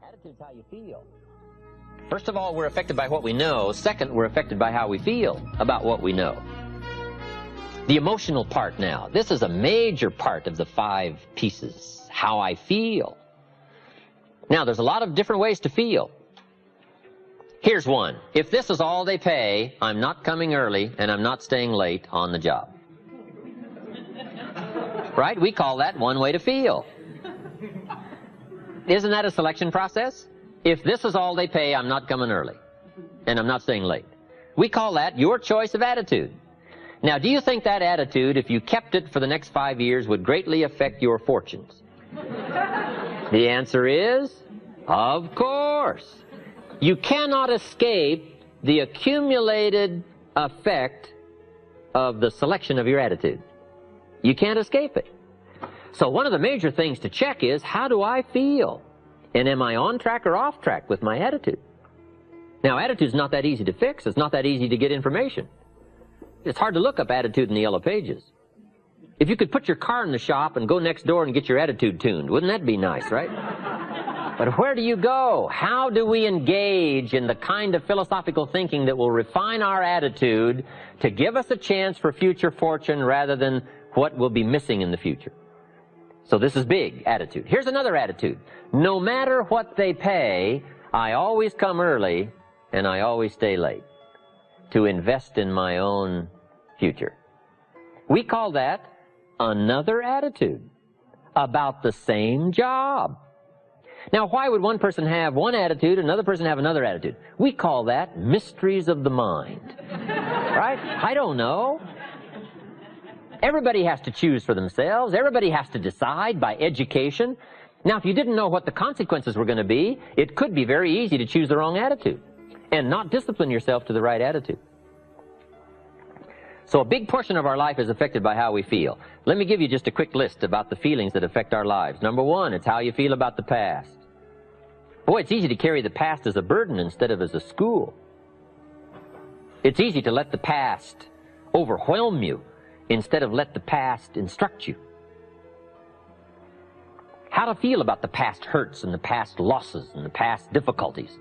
Attitude's how you feel. First of all, we're affected by what we know. Second, we're affected by how we feel about what we know. The emotional part now. This is a major part of the 5 pieces. How I feel. Now, there's a lot of different ways to feel. Here's one. If this is all they pay, I'm not coming early and I'm not staying late on the job. Right? We call that one way to feel. Isn't that a selection process? If this is all they pay, I'm not coming early and I'm not staying late. We call that your choice of attitude. Now, do you think that attitude, if you kept it for the next 5 years, would greatly affect your fortunes? The answer is, of course. You cannot escape the accumulated effect of the selection of your attitude. You can't escape it. So one of the major things to check is, how do I feel? And am I on track or off track with my attitude? Now, attitude's not that easy to fix. It's not that easy to get information. It's hard to look up attitude in the Yellow Pages. If you could put your car in the shop and go next door and get your attitude tuned, wouldn't that be nice, right? But where do you go? How do we engage in the kind of philosophical thinking that will refine our attitude to give us a chance for future fortune rather than what will be missing in the future? So this is big, attitude. Here's another attitude. No matter what they pay, I always come early and I always stay late to invest in my own future. We call that another attitude about the same job. Now, why would one person have one attitude, another person have another attitude? We call that mysteries of the mind. Right? I don't know. Everybody has to choose for themselves. Everybody has to decide by education. Now, if you didn't know what the consequences were going to be, it could be very easy to choose the wrong attitude and not discipline yourself to the right attitude. So a big portion of our life is affected by how we feel. Let me give you just a quick list about the feelings that affect our lives. Number 1, it's how you feel about the past. Boy, it's easy to carry the past as a burden instead of as a school. It's easy to let the past overwhelm you instead of let the past instruct you. How to feel about the past hurts and the past losses and the past difficulties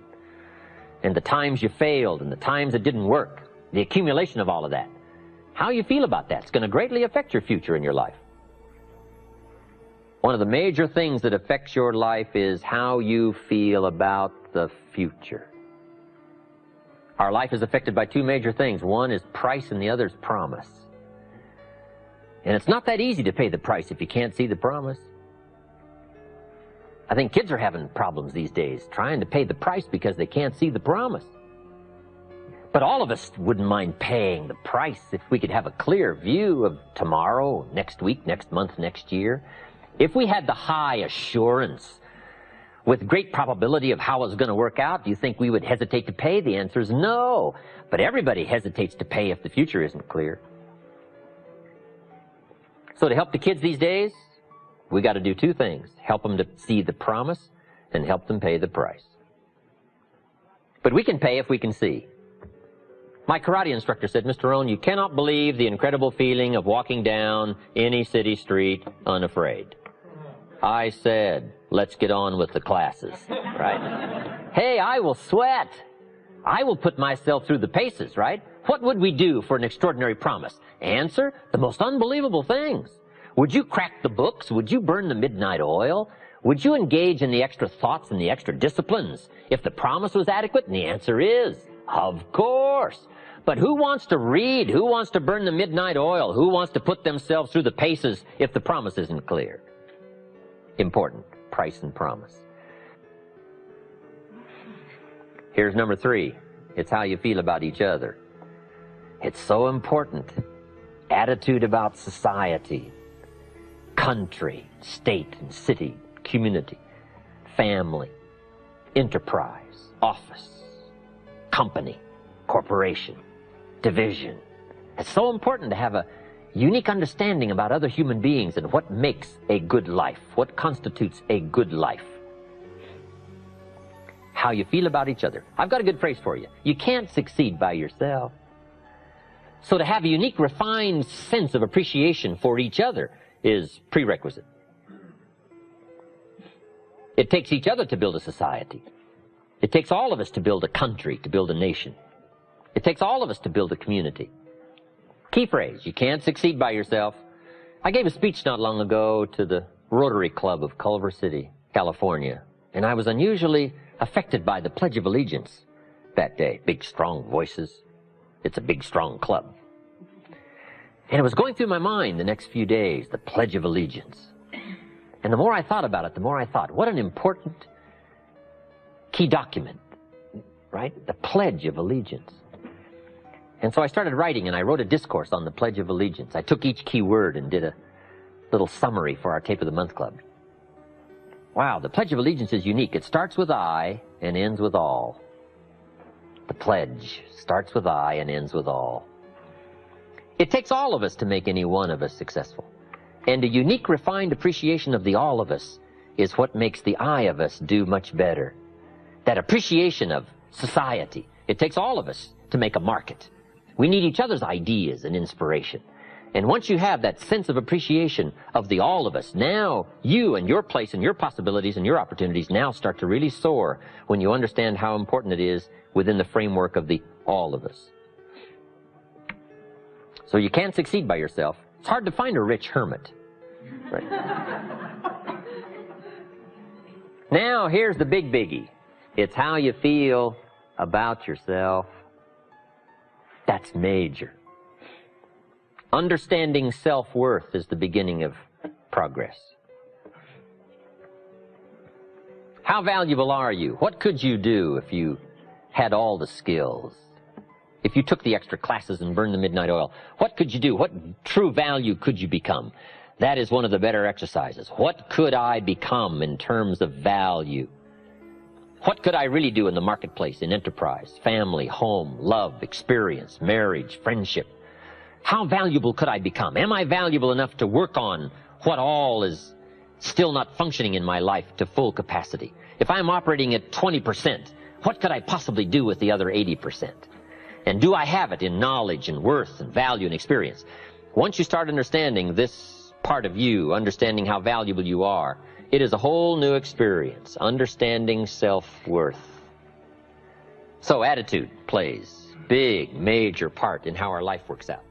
and the times you failed and the times it didn't work, the accumulation of all of that. How you feel about that is going to greatly affect your future in your life. One of the major things that affects your life is how you feel about the future. Our life is affected by 2 major things. One is price and the other is promise. And it's not that easy to pay the price if you can't see the promise. I think kids are having problems these days trying to pay the price because they can't see the promise. But all of us wouldn't mind paying the price if we could have a clear view of tomorrow, next week, next month, next year. If we had the high assurance with great probability of how it's going to work out, do you think we would hesitate to pay? The answer is no. But everybody hesitates to pay if the future isn't clear. So to help the kids these days, we got to do 2 things. Help them to see the promise and help them pay the price. But we can pay if we can see. My karate instructor said, Mr. Rohn, you cannot believe the incredible feeling of walking down any city street unafraid. I said, let's get on with the classes, right? Hey, I will sweat. I will put myself through the paces, right? What would we do for an extraordinary promise? Answer, the most unbelievable things. Would you crack the books? Would you burn the midnight oil? Would you engage in the extra thoughts and the extra disciplines if the promise was adequate? And the answer is, of course. But who wants to read? Who wants to burn the midnight oil? Who wants to put themselves through the paces if the promise isn't clear? Important, price and promise. Here's number 3. It's how you feel about each other. It's so important. Attitude about society, country, state and city, community, family, enterprise, office, company, corporation, division. It's so important to have a unique understanding about other human beings and what makes a good life, what constitutes a good life. How you feel about each other. I've got a good phrase for you. You can't succeed by yourself. So to have a unique, refined sense of appreciation for each other is prerequisite. It takes each other to build a society. It takes all of us to build a country, to build a nation. It takes all of us to build a community. Key phrase, you can't succeed by yourself. I gave a speech not long ago to the Rotary Club of Culver City, California, and I was unusually affected by the Pledge of Allegiance that day. Big, strong voices. It's a big, strong club. And it was going through my mind the next few days, the Pledge of Allegiance. And the more I thought about it, the more I thought, what an important key document, right? The Pledge of Allegiance. And so I started writing, and I wrote a discourse on the Pledge of Allegiance. I took each key word and did a little summary for our Tape of the Month Club. Wow, the Pledge of Allegiance is unique. It starts with I and ends with all. The pledge starts with I and ends with all. It takes all of us to make any one of us successful. And a unique, refined appreciation of the all of us is what makes the I of us do much better. That appreciation of society. It takes all of us to make a market. We need each other's ideas and inspiration. And once you have that sense of appreciation of the all of us, now you and your place and your possibilities and your opportunities now start to really soar when you understand how important it is within the framework of the all of us. So you can't succeed by yourself. It's hard to find a rich hermit. Right? Now, here's the big biggie. It's how you feel about yourself. That's major. Understanding self-worth is the beginning of progress. How valuable are you? What could you do if you had all the skills? If you took the extra classes and burned the midnight oil, what could you do? What true value could you become? That is one of the better exercises. What could I become in terms of value? What could I really do in the marketplace, in enterprise, family, home, love, experience, marriage, friendship? How valuable could I become? Am I valuable enough to work on what all is still not functioning in my life to full capacity? If I'm operating at 20%, what could I possibly do with the other 80%? And do I have it in knowledge and worth and value and experience? Once you start understanding this part of you, understanding how valuable you are, it is a whole new experience, understanding self-worth. So attitude plays a big, major part in how our life works out.